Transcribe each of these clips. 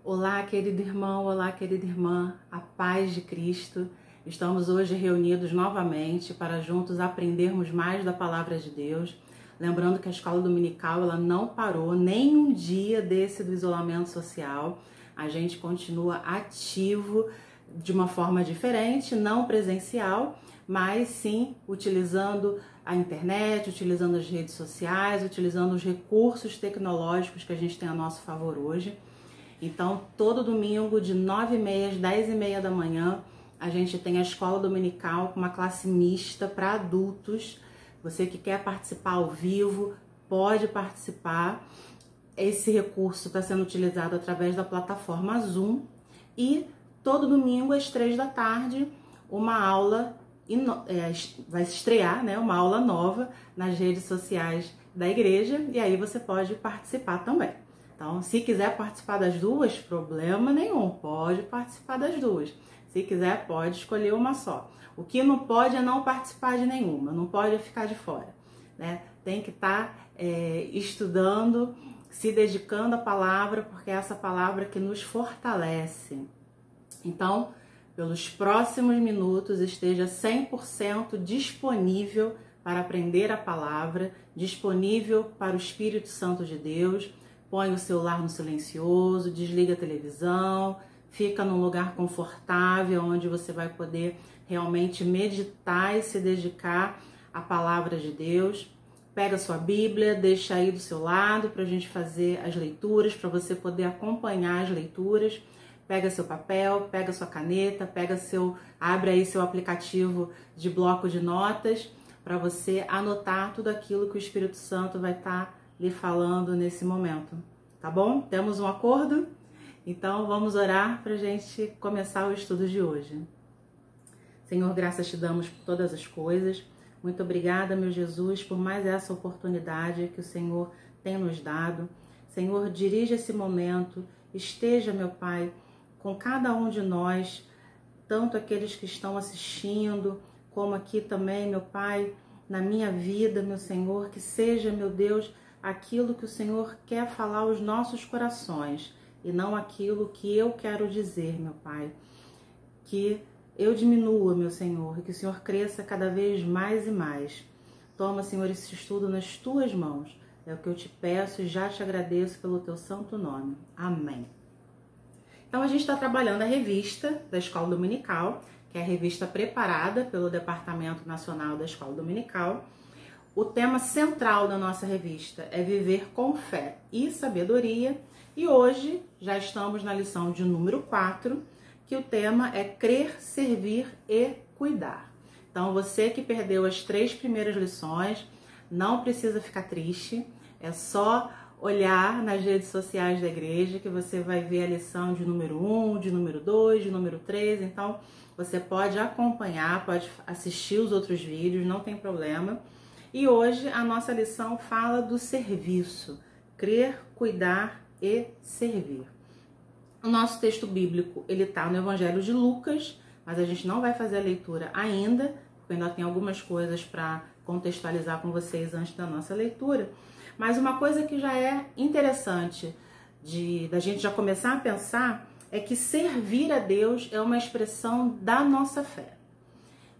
Olá, querido irmão, olá, querida irmã, a paz de Cristo. Estamos hoje reunidos novamente para juntos aprendermos mais da Palavra de Deus. Lembrando que a escola dominical ela não parou nem um dia desse do isolamento social. A gente continua ativo de uma forma diferente, não presencial, mas sim utilizando a internet, utilizando as redes sociais, utilizando os recursos tecnológicos que a gente tem a nosso favor hoje. Então, todo domingo, de 9h30 às 10h30 da manhã, a gente tem a escola dominical com uma classe mista para adultos. Você que quer participar ao vivo, pode participar. Esse recurso está sendo utilizado através da plataforma Zoom. E todo domingo, às 3 da tarde, uma aula vai estrear, né, uma aula nova nas redes sociais da igreja. E aí você pode participar também. Então, se quiser participar das duas, problema nenhum, pode participar das duas. Se quiser, pode escolher uma só. O que não pode é não participar de nenhuma, não pode ficar de fora, né? Tem que estar estudando, se dedicando à palavra, porque é essa palavra que nos fortalece. Então, pelos próximos minutos, esteja 100% disponível para aprender a palavra, disponível para o Espírito Santo de Deus. Põe o celular no silencioso, desliga a televisão, fica num lugar confortável onde você vai poder realmente meditar e se dedicar à palavra de Deus. Pega sua Bíblia, deixa aí do seu lado para a gente fazer as leituras, para você poder acompanhar as leituras. Pega seu papel, pega sua caneta, abre aí seu aplicativo de bloco de notas para você anotar tudo aquilo que o Espírito Santo vai estar lhe falando nesse momento, tá bom? Temos um acordo? Então vamos orar para a gente começar o estudo de hoje. Senhor, graças te damos por todas as coisas. Muito obrigada, meu Jesus, por mais essa oportunidade que o Senhor tem nos dado. Senhor, dirige esse momento, esteja, meu Pai, com cada um de nós, tanto aqueles que estão assistindo, como aqui também, meu Pai, na minha vida, meu Senhor, que seja, meu Deus, aquilo que o Senhor quer falar aos nossos corações e não aquilo que eu quero dizer, meu Pai. Que eu diminua, meu Senhor, e que o Senhor cresça cada vez mais e mais. Toma, Senhor, esse estudo nas tuas mãos. É o que eu te peço e já te agradeço pelo teu santo nome. Amém. Então, a gente está trabalhando a revista da Escola Dominical, que é a revista preparada pelo Departamento Nacional da Escola Dominical. O tema central da nossa revista é viver com fé e sabedoria. E hoje já estamos na lição de número 4, que o tema é crer, servir e cuidar. Então, você que perdeu as 3 primeiras lições, não precisa ficar triste. É só olhar nas redes sociais da igreja que você vai ver a lição de número 1, de número 2, de número 3. Então, você pode acompanhar, pode assistir os outros vídeos, não tem problema. E hoje a nossa lição fala do serviço, crer, cuidar e servir. O nosso texto bíblico, ele está no Evangelho de Lucas, mas a gente não vai fazer a leitura ainda, porque ainda tem algumas coisas para contextualizar com vocês antes da nossa leitura. Mas uma coisa que já é interessante da gente já começar a pensar é que servir a Deus é uma expressão da nossa fé.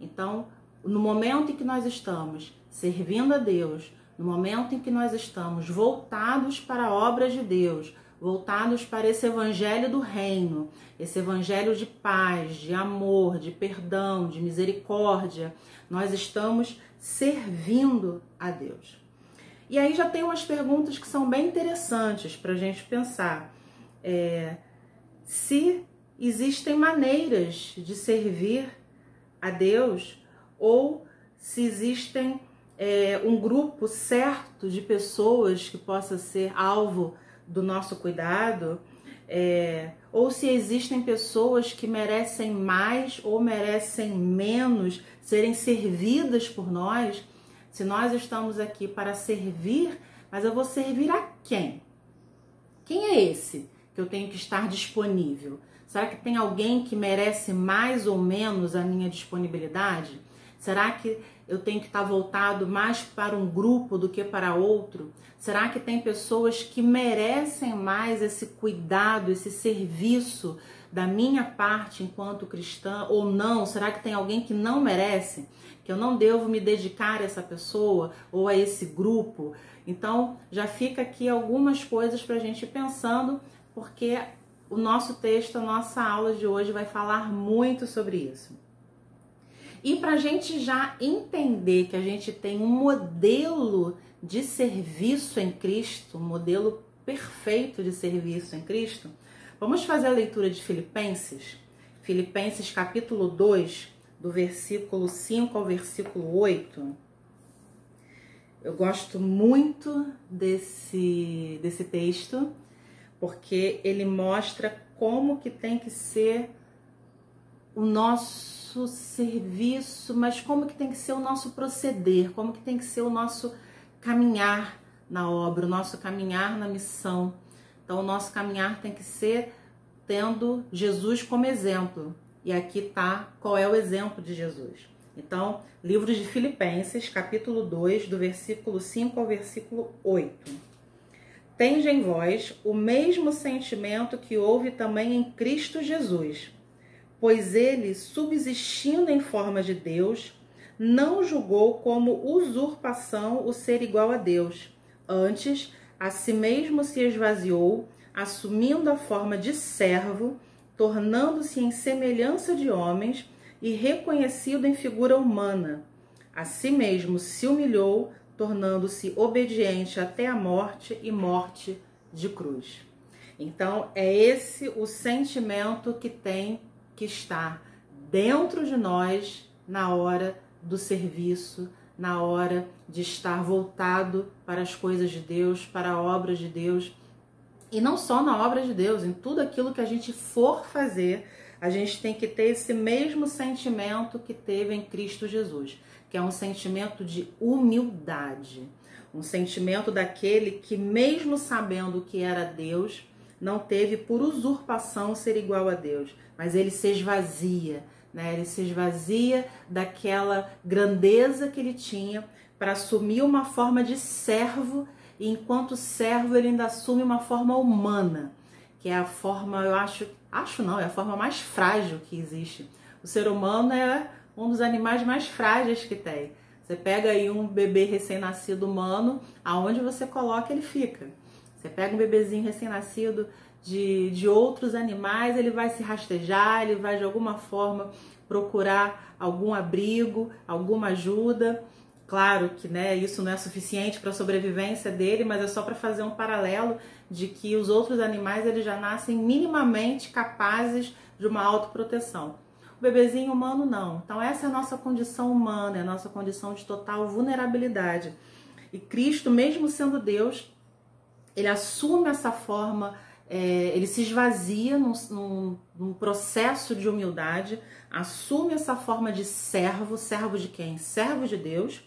Então, no momento em que nós estamos servindo a Deus, no momento em que nós estamos voltados para a obra de Deus, voltados para esse evangelho do reino, esse evangelho de paz, de amor, de perdão, de misericórdia, nós estamos servindo a Deus. E aí já tem umas perguntas que são bem interessantes para a gente pensar. Se existem maneiras de servir a Deus ou se existem um grupo certo de pessoas que possa ser alvo do nosso cuidado, ou se existem pessoas que merecem mais ou merecem menos serem servidas por nós. Se nós estamos aqui para servir, mas eu vou servir a quem? Quem é esse que eu tenho que estar disponível? Será que tem alguém que merece mais ou menos a minha disponibilidade? Será que eu tenho que estar voltado mais para um grupo do que para outro? Será que tem pessoas que merecem mais esse cuidado, esse serviço da minha parte enquanto cristã ou não? Será que tem alguém que não merece? Que eu não devo me dedicar a essa pessoa ou a esse grupo? Então, já fica aqui algumas coisas para a gente ir pensando, porque o nosso texto, a nossa aula de hoje vai falar muito sobre isso. E para a gente já entender que a gente tem um modelo de serviço em Cristo, um modelo perfeito de serviço em Cristo, vamos fazer a leitura de Filipenses. Filipenses capítulo 2, do versículo 5 ao versículo 8. Eu gosto muito desse texto, porque ele mostra como que tem que ser o nosso serviço, mas como que tem que ser o nosso proceder, como que tem que ser o nosso caminhar na obra, o nosso caminhar na missão. Então, o nosso caminhar tem que ser tendo Jesus como exemplo. E aqui tá qual é o exemplo de Jesus. Então, livro de Filipenses, capítulo 2, do versículo 5 ao versículo 8. Tende em vós o mesmo sentimento que houve também em Cristo Jesus, pois ele, subsistindo em forma de Deus, não julgou como usurpação o ser igual a Deus. Antes, a si mesmo se esvaziou, assumindo a forma de servo, tornando-se em semelhança de homens e reconhecido em figura humana. A si mesmo se humilhou, tornando-se obediente até a morte e morte de cruz. Então, é esse o sentimento que tem que estar dentro de nós na hora do serviço, na hora de estar voltado para as coisas de Deus, para a obra de Deus. E não só na obra de Deus, em tudo aquilo que a gente for fazer, a gente tem que ter esse mesmo sentimento que teve em Cristo Jesus, que é um sentimento de humildade, um sentimento daquele que, mesmo sabendo que era Deus, não teve por usurpação ser igual a Deus, mas ele se esvazia, né? Ele se esvazia daquela grandeza que ele tinha para assumir uma forma de servo, e enquanto servo ele ainda assume uma forma humana, que é a forma, é a forma mais frágil que existe. O ser humano é um dos animais mais frágeis que tem. Você pega aí um bebê recém-nascido humano, aonde você coloca ele fica. Você pega um bebezinho recém-nascido de outros animais, ele vai se rastejar, ele vai de alguma forma procurar algum abrigo, alguma ajuda. Claro que, né, isso não é suficiente para a sobrevivência dele, mas é só para fazer um paralelo de que os outros animais eles já nascem minimamente capazes de uma autoproteção. O bebezinho humano não. Então essa é a nossa condição humana, é a nossa condição de total vulnerabilidade. E Cristo, mesmo sendo Deus, ele assume essa forma, ele se esvazia num processo de humildade, assume essa forma de servo. Servo de quem? Servo de Deus.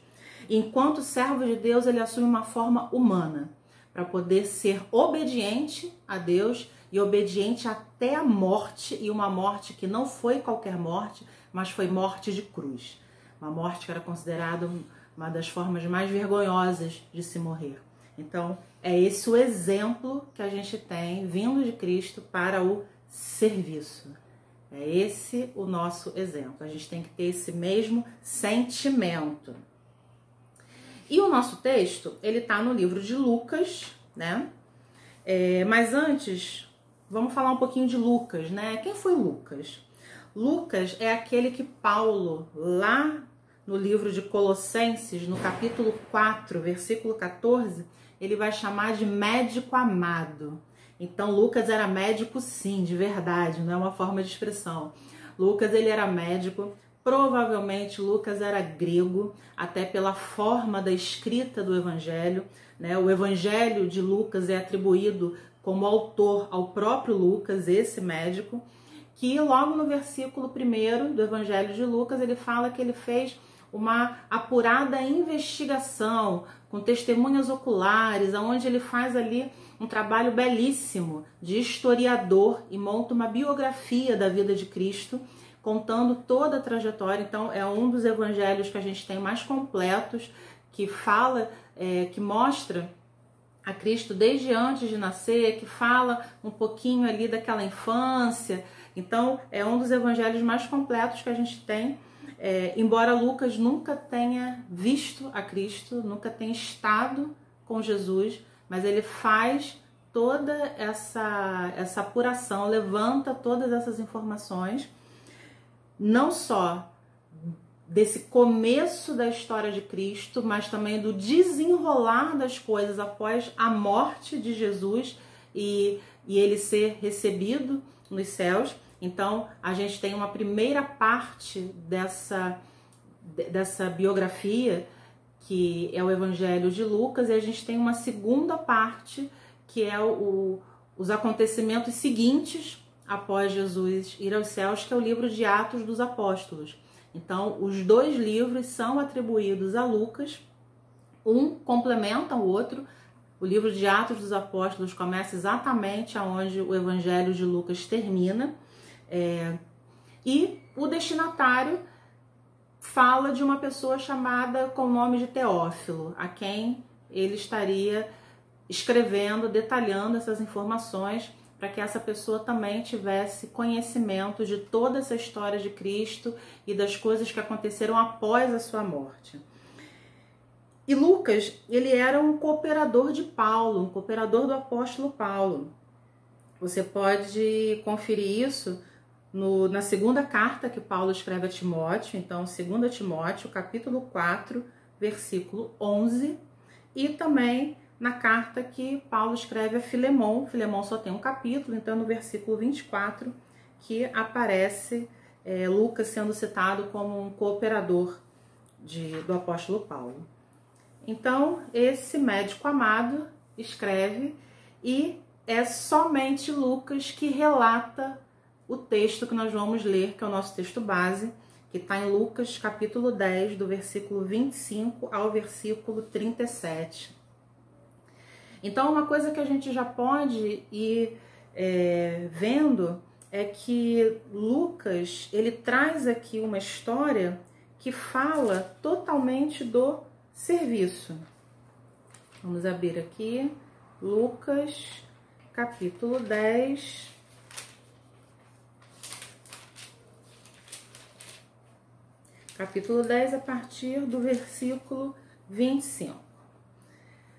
E enquanto servo de Deus, ele assume uma forma humana, para poder ser obediente a Deus e obediente até a morte, e uma morte que não foi qualquer morte, mas foi morte de cruz. Uma morte que era considerada uma das formas mais vergonhosas de se morrer. Então, é esse o exemplo que a gente tem vindo de Cristo para o serviço. É esse o nosso exemplo. A gente tem que ter esse mesmo sentimento. E o nosso texto, ele está no livro de Lucas, né? Mas antes, vamos falar um pouquinho de Lucas, né? Quem foi Lucas? Lucas é aquele que Paulo, lá no livro de Colossenses, no capítulo 4, versículo 14, ele vai chamar de médico amado. Então, Lucas era médico sim, de verdade, não é uma forma de expressão. Lucas, ele era médico. Provavelmente Lucas era grego, até pela forma da escrita do evangelho, né? O evangelho de Lucas é atribuído como autor ao próprio Lucas, esse médico, que logo no versículo 1 do evangelho de Lucas, ele fala que ele fez uma apurada investigação com testemunhas oculares, onde ele faz ali um trabalho belíssimo de historiador e monta uma biografia da vida de Cristo, contando toda a trajetória. Então é um dos evangelhos que a gente tem mais completos, que fala, que mostra a Cristo desde antes de nascer, que fala um pouquinho ali daquela infância. Então é um dos evangelhos mais completos que a gente tem, embora Lucas nunca tenha visto a Cristo, nunca tenha estado com Jesus, mas ele faz toda essa apuração, levanta todas essas informações, não só desse começo da história de Cristo, mas também do desenrolar das coisas após a morte de Jesus e ele ser recebido nos céus. Então, a gente tem uma primeira parte dessa biografia, que é o Evangelho de Lucas, e a gente tem uma segunda parte, que é os acontecimentos seguintes após Jesus ir aos céus, que é o livro de Atos dos Apóstolos. Então, os dois livros são atribuídos a Lucas, um complementa o outro. O livro de Atos dos Apóstolos começa exatamente aonde o Evangelho de Lucas termina, e o destinatário fala de uma pessoa chamada com o nome de Teófilo, a quem ele estaria escrevendo, detalhando essas informações, para que essa pessoa também tivesse conhecimento de toda essa história de Cristo e das coisas que aconteceram após a sua morte. E Lucas, ele era um cooperador de Paulo, um cooperador do apóstolo Paulo. Você pode conferir isso na segunda carta que Paulo escreve a Timóteo, então 2 Timóteo, capítulo 4, versículo 11, e também na carta que Paulo escreve a Filemon. Filemon só tem um capítulo, então no versículo 24 que aparece Lucas sendo citado como um cooperador do apóstolo Paulo. Então esse médico amado escreve, e é somente Lucas que relata o texto que nós vamos ler, que é o nosso texto base, que está em Lucas capítulo 10, do versículo 25 ao versículo 37. Então, uma coisa que a gente já pode ir vendo é que Lucas, ele traz aqui uma história que fala totalmente do serviço. Vamos abrir aqui, Lucas, capítulo 10. Capítulo 10, a partir do versículo 25.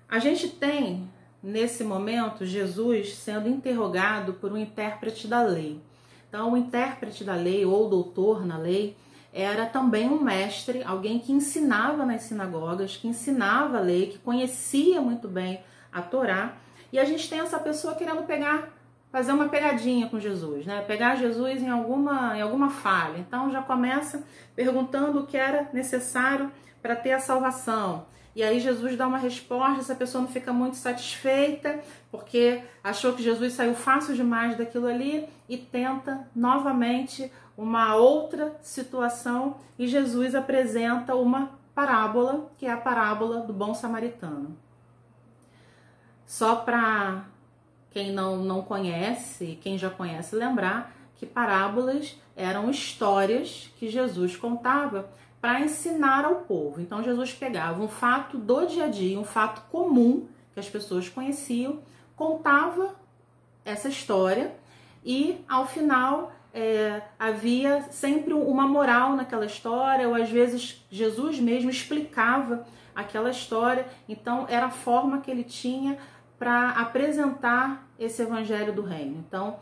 A gente tem, nesse momento, Jesus sendo interrogado por um intérprete da lei. Então, o intérprete da lei, ou doutor na lei, era também um mestre, alguém que ensinava nas sinagogas, que ensinava a lei, que conhecia muito bem a Torá. E a gente tem essa pessoa querendo fazer uma pegadinha com Jesus, né? Pegar Jesus em alguma falha. Então, já começa perguntando o que era necessário para ter a salvação. E aí Jesus dá uma resposta, essa pessoa não fica muito satisfeita, porque achou que Jesus saiu fácil demais daquilo ali, e tenta novamente uma outra situação, e Jesus apresenta uma parábola, que é a parábola do bom samaritano. Só para quem não conhece, quem já conhece, lembrar que parábolas eram histórias que Jesus contava para ensinar ao povo. Então Jesus pegava um fato do dia a dia, um fato comum que as pessoas conheciam, contava essa história, e ao final havia sempre uma moral naquela história, ou às vezes Jesus mesmo explicava aquela história. Então era a forma que ele tinha para apresentar esse evangelho do reino. Então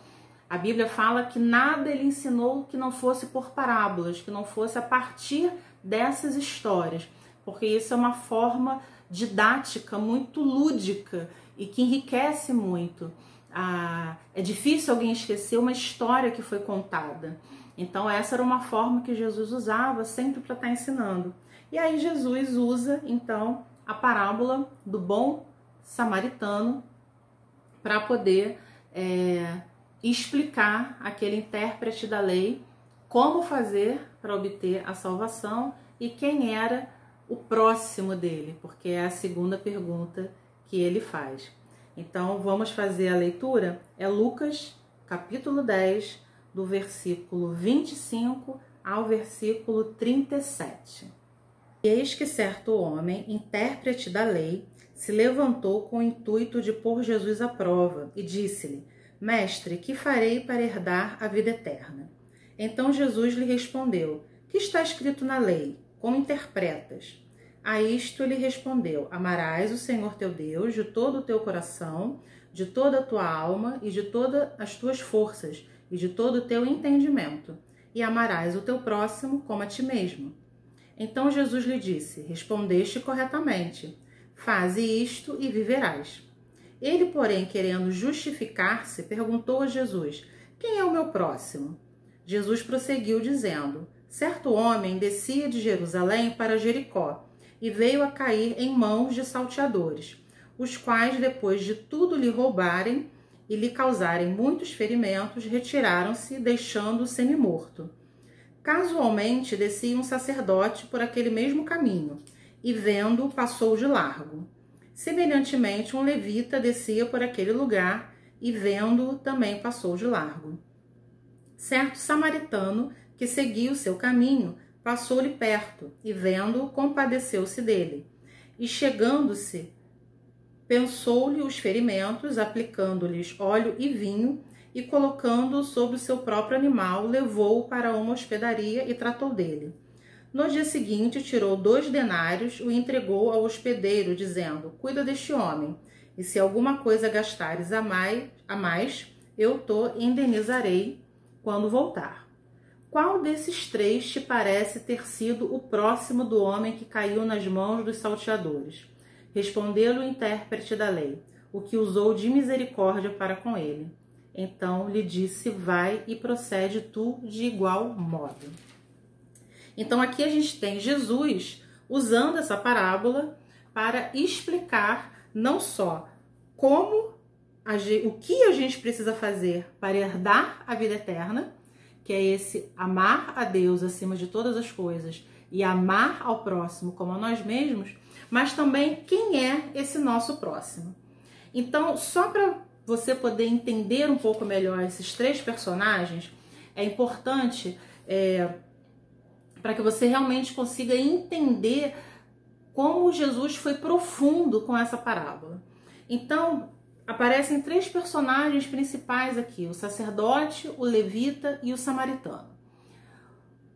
a Bíblia fala que nada ele ensinou que não fosse por parábolas, que não fosse a partir dessas histórias, porque isso é uma forma didática muito lúdica e que enriquece muito. É difícil alguém esquecer uma história que foi contada. Então essa era uma forma que Jesus usava sempre para estar ensinando. E aí Jesus usa então a parábola do bom samaritano para poder explicar àquele intérprete da lei como fazer para obter a salvação e quem era o próximo dele, porque é a segunda pergunta que ele faz. Então vamos fazer a leitura, é Lucas capítulo 10, do versículo 25 ao versículo 37. Eis que certo homem, intérprete da lei, se levantou com o intuito de pôr Jesus à prova e disse-lhe: Mestre, que farei para herdar a vida eterna? Então Jesus lhe respondeu: Que está escrito na lei? Como interpretas? A isto ele respondeu: Amarás o Senhor teu Deus de todo o teu coração, de toda a tua alma e de todas as tuas forças e de todo o teu entendimento, e amarás o teu próximo como a ti mesmo. Então Jesus lhe disse: Respondeste corretamente. Faze isto e viverás. Ele, porém, querendo justificar-se, perguntou a Jesus: Quem é o meu próximo? Jesus prosseguiu dizendo: Certo homem descia de Jerusalém para Jericó e veio a cair em mãos de salteadores, os quais, depois de tudo lhe roubarem e lhe causarem muitos ferimentos, retiraram-se, deixando-o semi-morto. Casualmente descia um sacerdote por aquele mesmo caminho, e vendo-o, passou de largo. Semelhantemente, um levita descia por aquele lugar, e vendo-o, também passou de largo. Certo samaritano, que seguia o seu caminho, passou-lhe perto, e vendo-o, compadeceu-se dele. E chegando-se, pensou-lhe os ferimentos, aplicando-lhes óleo e vinho, e colocando-o sobre o seu próprio animal, levou-o para uma hospedaria e tratou dele. No dia seguinte, tirou 2 denários, o entregou ao hospedeiro, dizendo: Cuida deste homem, e se alguma coisa gastares a mais, eu te indenizarei quando voltar. Qual desses 3 te parece ter sido o próximo do homem que caiu nas mãos dos salteadores? Respondeu-lhe o intérprete da lei: O que usou de misericórdia para com ele. Então lhe disse: Vai e procede tu de igual modo. Então aqui a gente tem Jesus usando essa parábola para explicar não só o que a gente precisa fazer para herdar a vida eterna, que é esse amar a Deus acima de todas as coisas e amar ao próximo como a nós mesmos, mas também quem é esse nosso próximo. Então, só para você poder entender um pouco melhor esses 3 personagens, é importante para que você realmente consiga entender como Jesus foi profundo com essa parábola. Então, aparecem 3 personagens principais aqui: o sacerdote, o levita e o samaritano.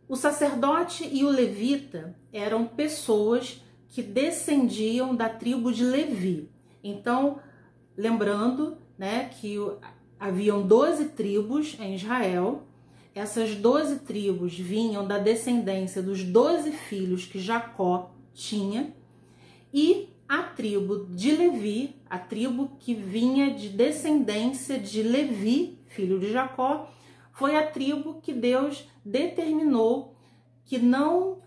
O sacerdote e o levita eram pessoas que descendiam da tribo de Levi. Então, lembrando, né, que haviam 12 tribos em Israel. Essas 12 tribos vinham da descendência dos 12 filhos que Jacó tinha, e a tribo de Levi, a tribo que vinha de descendência de Levi, filho de Jacó, foi a tribo que Deus determinou que não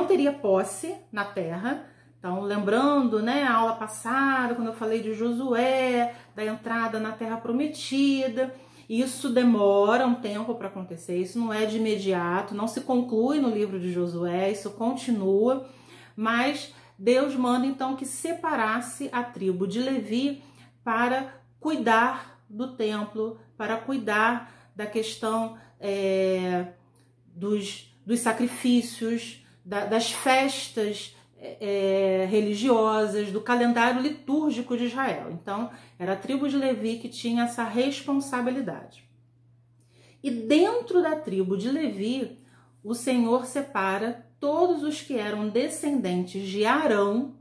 teria posse na terra. Então, lembrando, né, a aula passada, quando eu falei de Josué, da entrada na terra prometida, isso demora um tempo para acontecer, isso não é de imediato, não se conclui no livro de Josué, isso continua, mas Deus manda então que separasse a tribo de Levi para cuidar do templo, para cuidar da questão dos sacrifícios, das festas religiosas, do calendário litúrgico de Israel. Então, era a tribo de Levi que tinha essa responsabilidade. E dentro da tribo de Levi, o Senhor separa todos os que eram descendentes de Arão,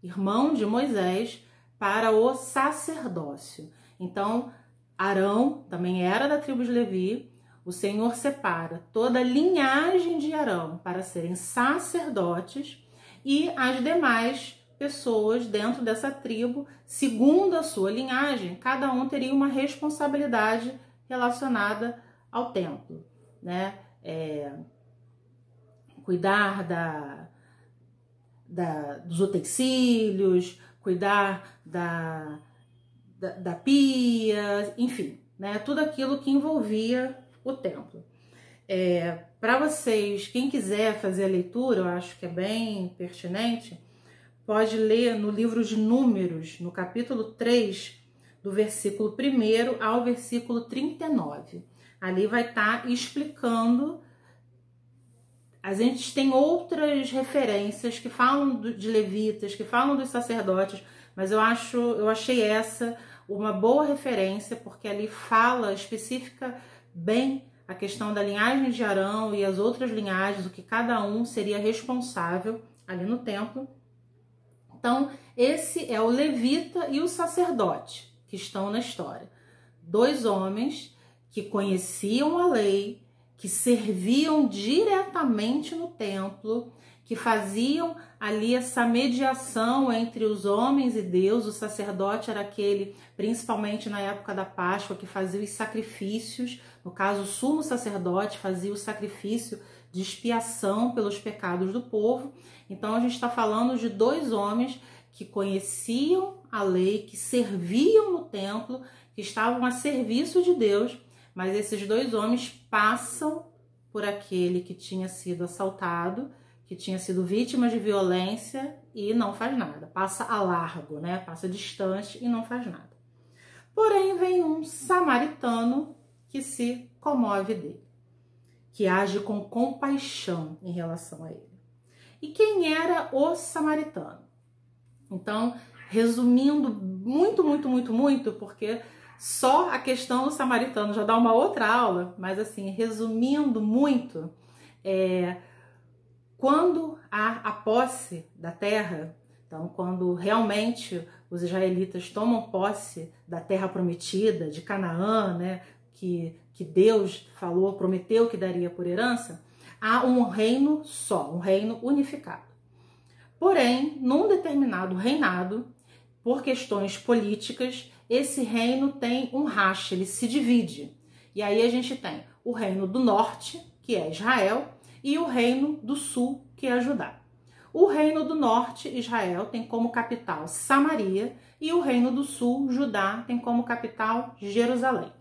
irmão de Moisés, para o sacerdócio. Então, Arão também era da tribo de Levi. O Senhor separa toda a linhagem de Arão para serem sacerdotes, e as demais pessoas dentro dessa tribo, segundo a sua linhagem, cada um teria uma responsabilidade relacionada ao templo, né? Cuidar dos utensílios, cuidar da pia, enfim, né? Tudo aquilo que envolvia o templo. Para vocês, quem quiser fazer a leitura, eu acho que é bem pertinente, pode ler no livro de Números, no capítulo 3, do versículo 1 ao versículo 39. Ali vai estar explicando. A gente tem outras referências que falam de levitas, que falam dos sacerdotes, mas eu achei essa uma boa referência, porque ali fala, especifica bem a questão da linhagem de Arão e as outras linhagens, o que cada um seria responsável ali no templo. Então, esse é o levita e o sacerdote que estão na história. 2 homens que conheciam a lei, que serviam diretamente no templo, que faziam ali essa mediação entre os homens e Deus. O sacerdote era aquele, principalmente na época da Páscoa, que fazia os sacrifícios. No caso, o sumo sacerdote fazia o sacrifício de expiação pelos pecados do povo. Então, a gente está falando de 2 homens que conheciam a lei, que serviam no templo, que estavam a serviço de Deus, mas esses 2 homens passam por aquele que tinha sido assaltado, que tinha sido vítima de violência e não faz nada. Passa a largo, né? Passa distante e não faz nada. Porém, vem um samaritano que se comove dele, que age com compaixão em relação a ele. E quem era o samaritano? Então, resumindo muito, porque só a questão do samaritano já dá uma outra aula, mas assim, resumindo muito, quando há a posse da terra, então quando realmente os israelitas tomam posse da terra prometida, de Canaã, né, que Deus falou, prometeu que daria por herança, há um reino só, um reino unificado. Porém, num determinado reinado, por questões políticas, esse reino tem um racha, ele se divide. E aí a gente tem o reino do norte, que é Israel, e o reino do sul, que é Judá. O reino do norte, Israel, tem como capital Samaria, e o reino do sul, Judá, tem como capital Jerusalém.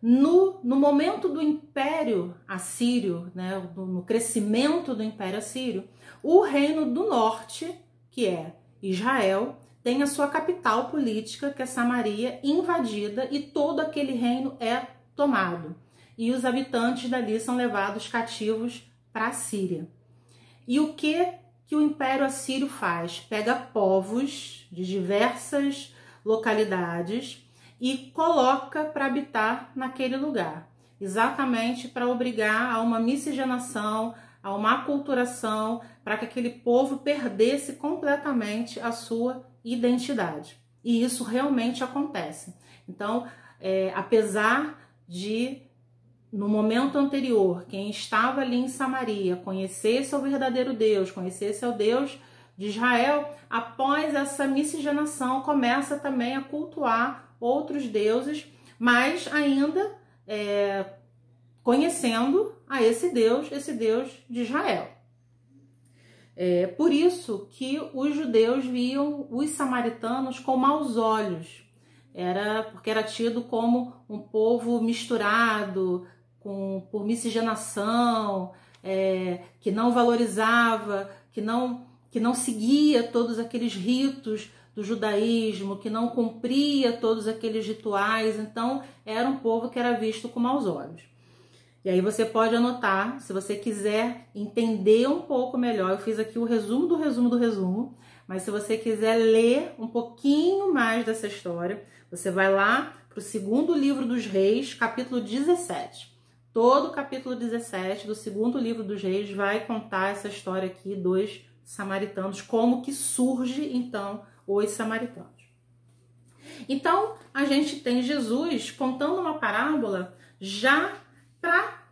No momento do Império Assírio, né, no crescimento do Império Assírio, o reino do norte, que é Israel, tem a sua capital política, que é Samaria, invadida, e todo aquele reino é tomado. E os habitantes dali são levados cativos para a Síria. E o que o Império Assírio faz? Pega povos de diversas localidades e coloca para habitar naquele lugar, exatamente para obrigar a uma miscigenação, a uma aculturação, para que aquele povo perdesse completamente a sua identidade. E isso realmente acontece. Então, apesar de, no momento anterior, quem estava ali em Samaria conhecesse o verdadeiro Deus, conhecesse o Deus de Israel, após essa miscigenação começa também a cultuar outros deuses, mas ainda conhecendo a esse Deus de Israel. Por isso que os judeus viam os samaritanos com maus olhos, porque era tido como um povo misturado, por miscigenação, que não valorizava, que não seguia todos aqueles ritos do judaísmo, que não cumpria todos aqueles rituais. Então era um povo que era visto com maus olhos. E aí você pode anotar, se você quiser entender um pouco melhor, eu fiz aqui o resumo do resumo do resumo, mas se você quiser ler um pouquinho mais dessa história, você vai lá para o 2º livro dos Reis, capítulo 17. Todo o capítulo 17 do 2º livro dos Reis vai contar essa história aqui dos samaritanos, como que surge então os samaritanos. Então, a gente tem Jesus contando uma parábola já para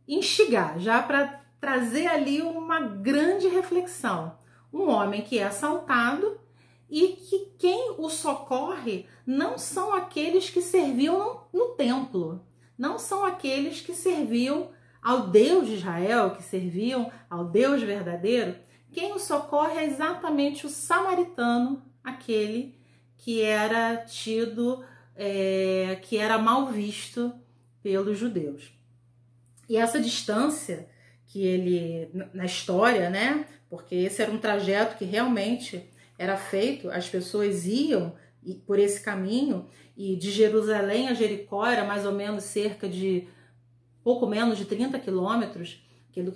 instigar, já para trazer ali uma grande reflexão. Um homem que é assaltado e que quem o socorre não são aqueles que serviam no templo, não são aqueles que serviam ao Deus de Israel, que serviam ao Deus verdadeiro. Quem o socorre é exatamente o samaritano, aquele que era tido, que era mal visto pelos judeus. E essa distância que ele, na história, né, porque esse era um trajeto que realmente era feito, as pessoas iam por esse caminho, e de Jerusalém a Jericó era mais ou menos cerca de pouco menos de 30 quilômetros.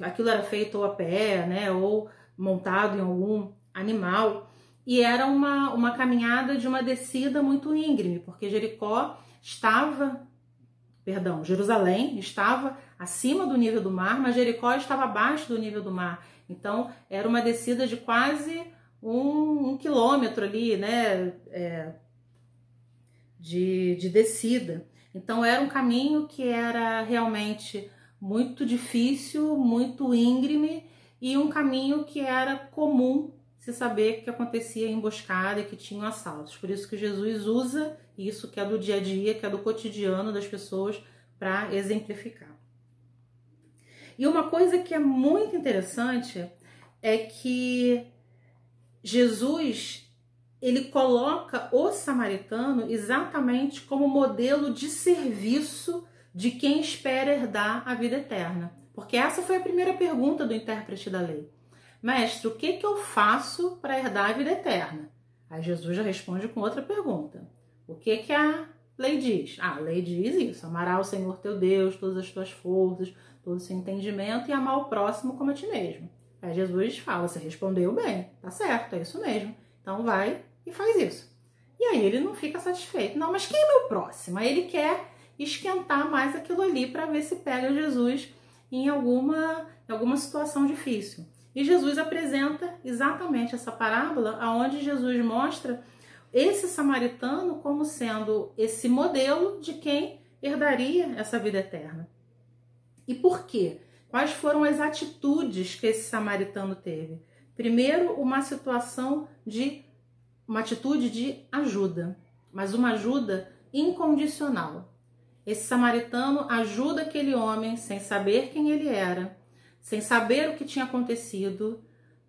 Aquilo era feito ou a pé, né, ou montado em algum animal, e era uma caminhada de uma descida muito íngreme, porque Jerusalém estava acima do nível do mar, mas Jericó estava abaixo do nível do mar. Então era uma descida de quase um quilômetro ali, né, de descida. Então era um caminho que era realmente muito difícil, muito íngreme, e um caminho que era comum se saber que acontecia emboscada e que tinham assaltos. Por isso que Jesus usa isso que é do dia a dia, que é do cotidiano das pessoas, para exemplificar. E uma coisa que é muito interessante é que Jesus, ele coloca o samaritano exatamente como modelo de serviço de quem espera herdar a vida eterna. Porque essa foi a primeira pergunta do intérprete da lei. Mestre, o que eu faço para herdar a vida eterna? Aí Jesus já responde com outra pergunta. O que a lei diz? A lei diz isso: amará o Senhor teu Deus, todas as tuas forças, todo o seu entendimento, e amar o próximo como a ti mesmo. Aí Jesus fala: você respondeu bem, tá certo, é isso mesmo. Então vai e faz isso. E aí ele não fica satisfeito. Não, mas quem é meu próximo? Aí ele quer esquentar mais aquilo ali para ver se pega Jesus em alguma situação difícil. E Jesus apresenta exatamente essa parábola, onde Jesus mostra esse samaritano como sendo esse modelo de quem herdaria essa vida eterna. E por quê? Quais foram as atitudes que esse samaritano teve? Primeiro, uma atitude de ajuda, mas uma ajuda incondicional. Esse samaritano ajuda aquele homem sem saber quem ele era, sem saber o que tinha acontecido,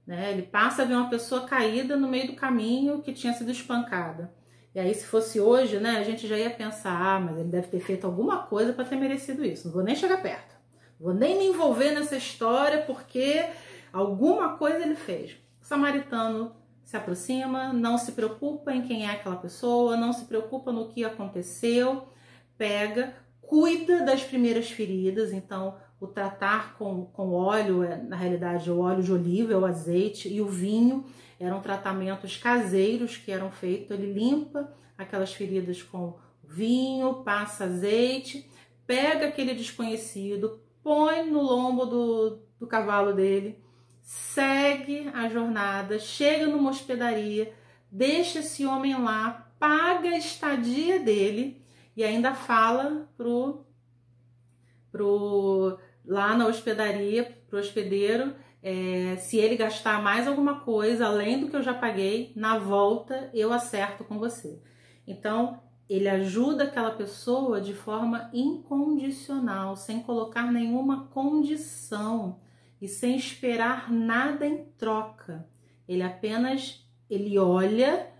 né? Ele passa a ver uma pessoa caída no meio do caminho que tinha sido espancada. E aí, se fosse hoje, né, a gente já ia pensar: mas ele deve ter feito alguma coisa para ter merecido isso. Não vou nem chegar perto, não vou nem me envolver nessa história, porque alguma coisa ele fez. O samaritano se aproxima, não se preocupa em quem é aquela pessoa, não se preocupa no que aconteceu, pega, cuida das primeiras feridas. Então, o tratar com óleo, na realidade, o óleo de oliva, o azeite e o vinho eram tratamentos caseiros que eram feitos. Ele limpa aquelas feridas com vinho, passa azeite, pega aquele desconhecido, põe no lombo do cavalo dele, segue a jornada, chega numa hospedaria, deixa esse homem lá, paga a estadia dele e ainda fala lá na hospedaria, pro hospedeiro, se ele gastar mais alguma coisa além do que eu já paguei, na volta eu acerto com você. Então, ele ajuda aquela pessoa de forma incondicional, sem colocar nenhuma condição e sem esperar nada em troca. Ele olha: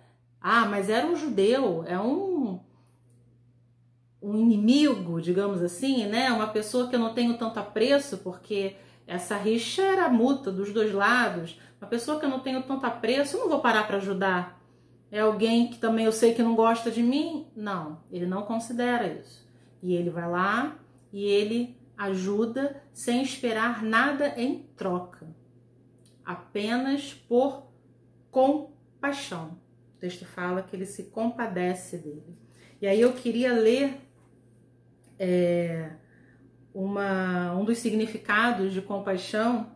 mas era um judeu, é um inimigo, digamos assim, né? Uma pessoa que eu não tenho tanto apreço, porque essa rixa era mútua dos dois lados. Uma pessoa que eu não tenho tanto apreço, eu não vou parar para ajudar. É alguém que também eu sei que não gosta de mim? Não, ele não considera isso. E ele vai lá e ele ajuda sem esperar nada em troca, apenas por compaixão. O texto fala que ele se compadece dele. E aí eu queria ler um dos significados de compaixão: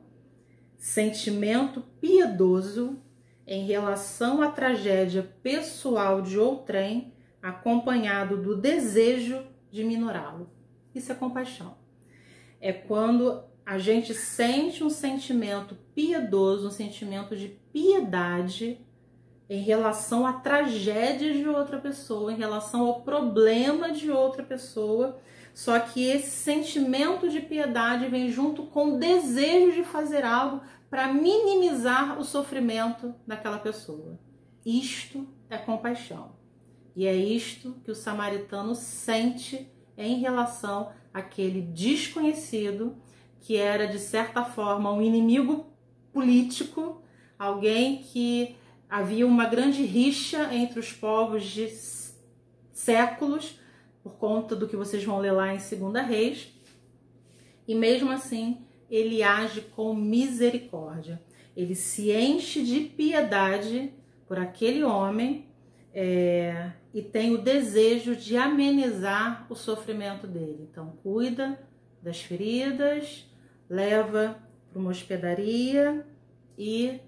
sentimento piedoso em relação à tragédia pessoal de outrem, acompanhado do desejo de minorá-lo. Isso é compaixão. É quando a gente sente um sentimento piedoso, um sentimento de piedade em relação à tragédia de outra pessoa, em relação ao problema de outra pessoa, só que esse sentimento de piedade vem junto com o desejo de fazer algo para minimizar o sofrimento daquela pessoa. Isto é compaixão. E é isto que o samaritano sente em relação àquele desconhecido, que era, de certa forma, um inimigo político, alguém que havia uma grande rixa entre os povos de séculos, por conta do que vocês vão ler lá em 2 Reis, e mesmo assim ele age com misericórdia. Ele se enche de piedade por aquele homem e tem o desejo de amenizar o sofrimento dele. Então cuida das feridas, leva para uma hospedaria e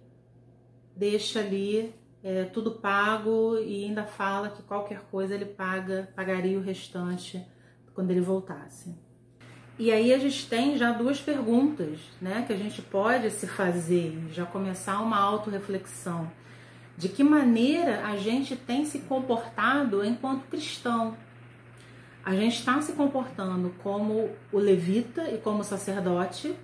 deixa ali tudo pago, e ainda fala que qualquer coisa ele pagaria o restante quando ele voltasse. E aí a gente tem já 2 perguntas, né, que a gente pode se fazer, já começar uma autorreflexão. De que maneira a gente tem se comportado enquanto cristão? A gente está se comportando como o levita e como o sacerdote,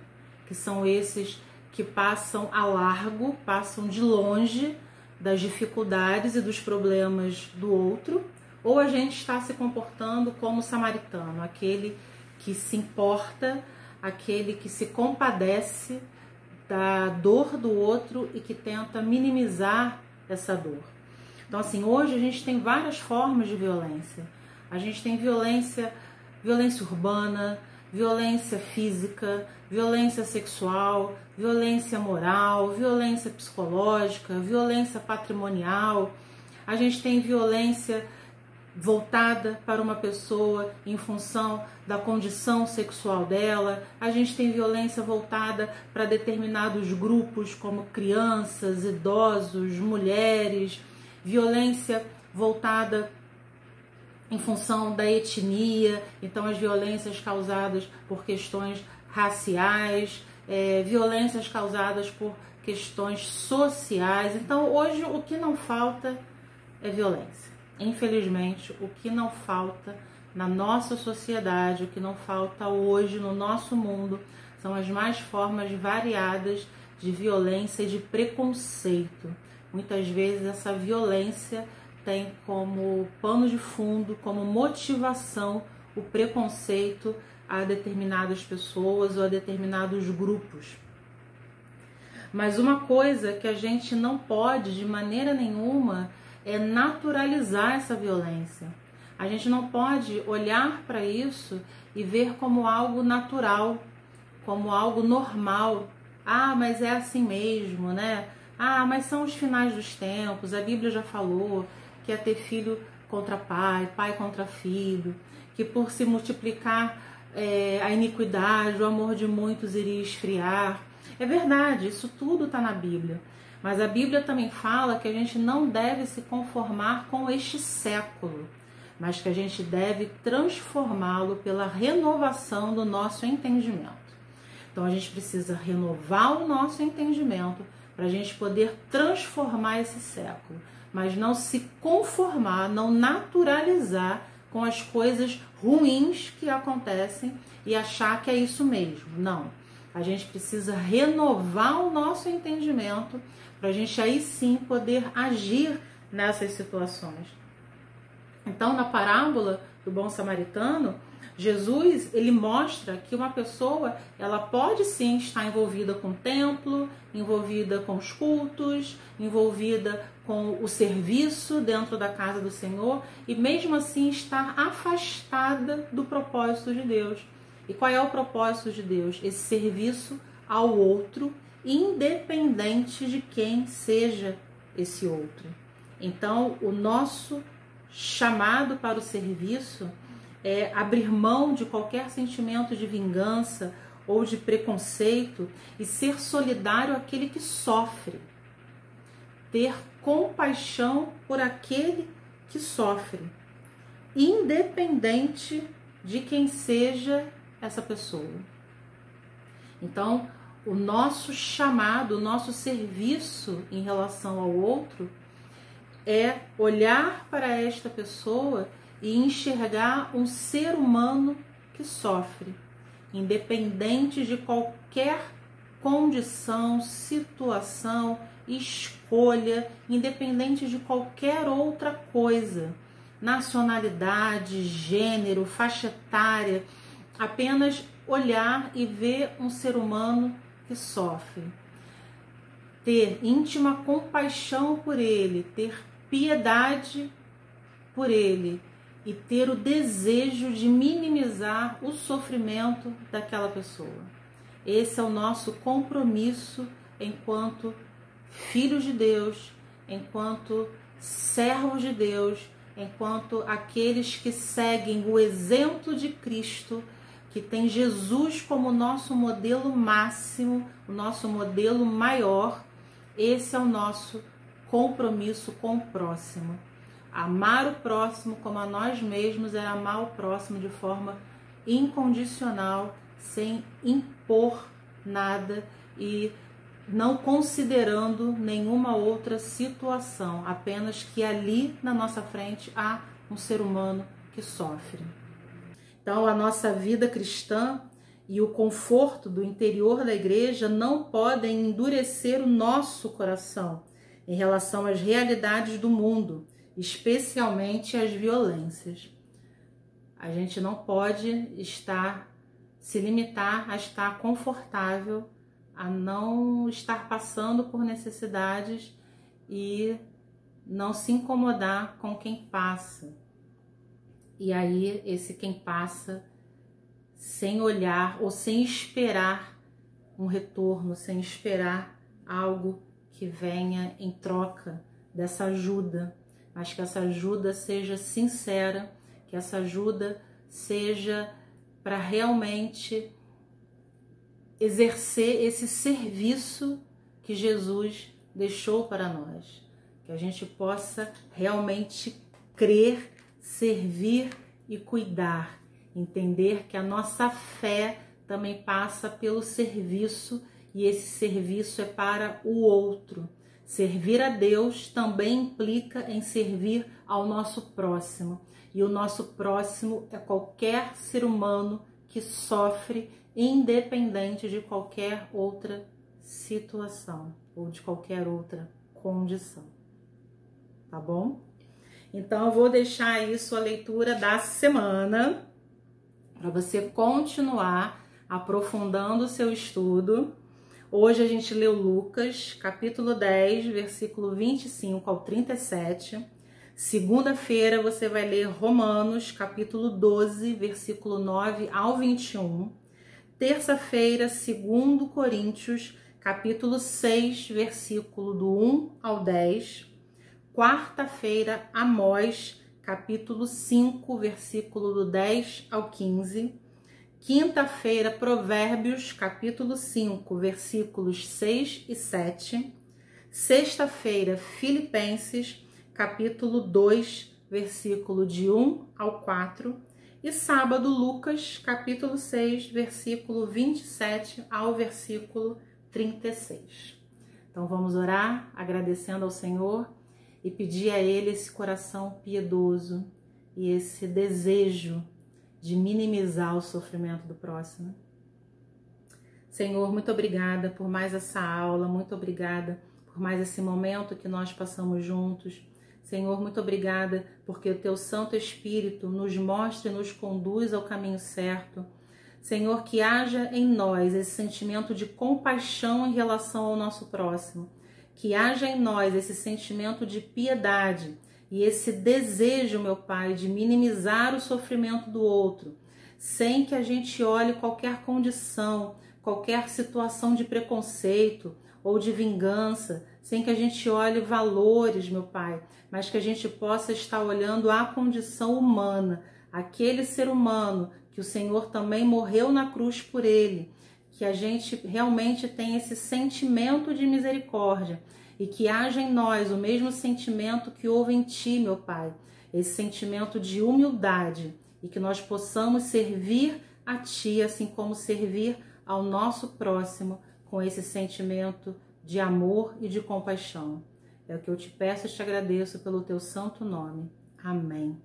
que são esses que passam a largo, passam de longe das dificuldades e dos problemas do outro, ou a gente está se comportando como o samaritano, aquele que se importa, aquele que se compadece da dor do outro e que tenta minimizar essa dor. Então, assim, hoje a gente tem várias formas de violência. A gente tem violência urbana, violência física, violência sexual, violência moral, violência psicológica, violência patrimonial. A gente tem violência voltada para uma pessoa em função da condição sexual dela. A gente tem violência voltada para determinados grupos, como crianças, idosos, mulheres. Violência voltada em função da etnia, então as violências causadas por questões raciais, violências causadas por questões sociais. Então hoje o que não falta é violência. Infelizmente, o que não falta na nossa sociedade, o que não falta hoje no nosso mundo, são as mais formas variadas de violência e de preconceito. Muitas vezes essa violência tem como pano de fundo, como motivação, o preconceito a determinadas pessoas ou a determinados grupos. Mas uma coisa que a gente não pode de maneira nenhuma é naturalizar essa violência. A gente não pode olhar para isso e ver como algo natural, como algo normal. Ah, mas é assim mesmo, né? Ah, mas são os finais dos tempos, a Bíblia já falou que é ter filho contra pai, pai contra filho, que por se multiplicar a iniquidade, o amor de muitos iria esfriar. É verdade, isso tudo está na Bíblia. Mas a Bíblia também fala que a gente não deve se conformar com este século, mas que a gente deve transformá-lo pela renovação do nosso entendimento. Então a gente precisa renovar o nosso entendimento para a gente poder transformar esse século, mas não se conformar, não naturalizar com as coisas ruins que acontecem e achar que é isso mesmo. Não. A gente precisa renovar o nosso entendimento para a gente aí sim poder agir nessas situações. Então, na parábola do bom samaritano, Jesus, ele mostra que uma pessoa, ela pode sim estar envolvida com o templo, envolvida com os cultos, envolvida com o serviço dentro da casa do Senhor e mesmo assim estar afastada do propósito de Deus. E qual é o propósito de Deus? Esse serviço ao outro, independente de quem seja esse outro. Então, o nosso chamado para o serviço é abrir mão de qualquer sentimento de vingança ou de preconceito e ser solidário àquele que sofre. Ter compaixão por aquele que sofre, independente de quem seja essa pessoa. Então, o nosso chamado, o nosso serviço em relação ao outro é olhar para esta pessoa e enxergar um ser humano que sofre, independente de qualquer condição, situação, escolha, independente de qualquer outra coisa, nacionalidade, gênero, faixa etária, apenas olhar e ver um ser humano que sofre. ter íntima compaixão por ele, ter piedade por ele e ter o desejo de minimizar o sofrimento daquela pessoa. Esse é o nosso compromisso enquanto filhos de Deus, enquanto servos de Deus, enquanto aqueles que seguem o exemplo de Cristo, que tem Jesus como nosso modelo máximo, o nosso modelo maior. Esse é o nosso compromisso com o próximo. Amar o próximo como a nós mesmos é amar o próximo de forma incondicional, sem impor nada e não considerando nenhuma outra situação, apenas que ali na nossa frente há um ser humano que sofre. Então, a nossa vida cristã e o conforto do interior da igreja não podem endurecer o nosso coração em relação às realidades do mundo, especialmente às violências. A gente não pode se limitar a estar confortável, a não estar passando por necessidades e não se incomodar com quem passa. E aí, esse quem passa sem olhar ou sem esperar um retorno, sem esperar algo que venha em troca dessa ajuda, mas que essa ajuda seja sincera, que essa ajuda seja para realmente exercer esse serviço que Jesus deixou para nós. Que a gente possa realmente crer, servir e cuidar. Entender que a nossa fé também passa pelo serviço e esse serviço é para o outro. Servir a Deus também implica em servir ao nosso próximo. E o nosso próximo é qualquer ser humano que sofre, independente de qualquer outra situação ou de qualquer outra condição. Tá bom? Então eu vou deixar aí sua leitura da semana para você continuar aprofundando o seu estudo. Hoje a gente leu Lucas, capítulo 10, versículo 25 ao 37. Segunda-feira você vai ler Romanos, capítulo 12, versículo 9 ao 21. Terça-feira, 2 Coríntios, capítulo 6, versículo do 1 ao 10. Quarta-feira, Amós, capítulo 5, versículo do 10 ao 15. Quinta-feira, Provérbios, capítulo 5, versículos 6 e 7. Sexta-feira, Filipenses, capítulo 2, versículo de 1 ao 4. E sábado, Lucas, capítulo 6, versículo 27 ao versículo 36. Então vamos orar, agradecendo ao Senhor e pedir a Ele esse coração piedoso e esse desejo de minimizar o sofrimento do próximo. Senhor, muito obrigada por mais essa aula, muito obrigada por mais esse momento que nós passamos juntos. Senhor, muito obrigada porque o Teu Santo Espírito nos mostra e nos conduz ao caminho certo. Senhor, que haja em nós esse sentimento de compaixão em relação ao nosso próximo. Que haja em nós esse sentimento de piedade e esse desejo, meu Pai, de minimizar o sofrimento do outro, sem que a gente olhe qualquer condição, qualquer situação de preconceito ou de vingança, sem que a gente olhe valores, meu Pai, mas que a gente possa estar olhando a condição humana, aquele ser humano que o Senhor também morreu na cruz por ele, que a gente realmente tem esse sentimento de misericórdia e que haja em nós o mesmo sentimento que houve em Ti, meu Pai, esse sentimento de humildade e que nós possamos servir a Ti, assim como servir ao nosso próximo com esse sentimento de amor e de compaixão. É o que eu te peço e te agradeço pelo Teu santo nome. Amém.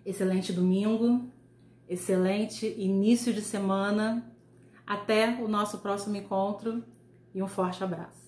Excelente domingo, excelente início de semana. Até o nosso próximo encontro e um forte abraço.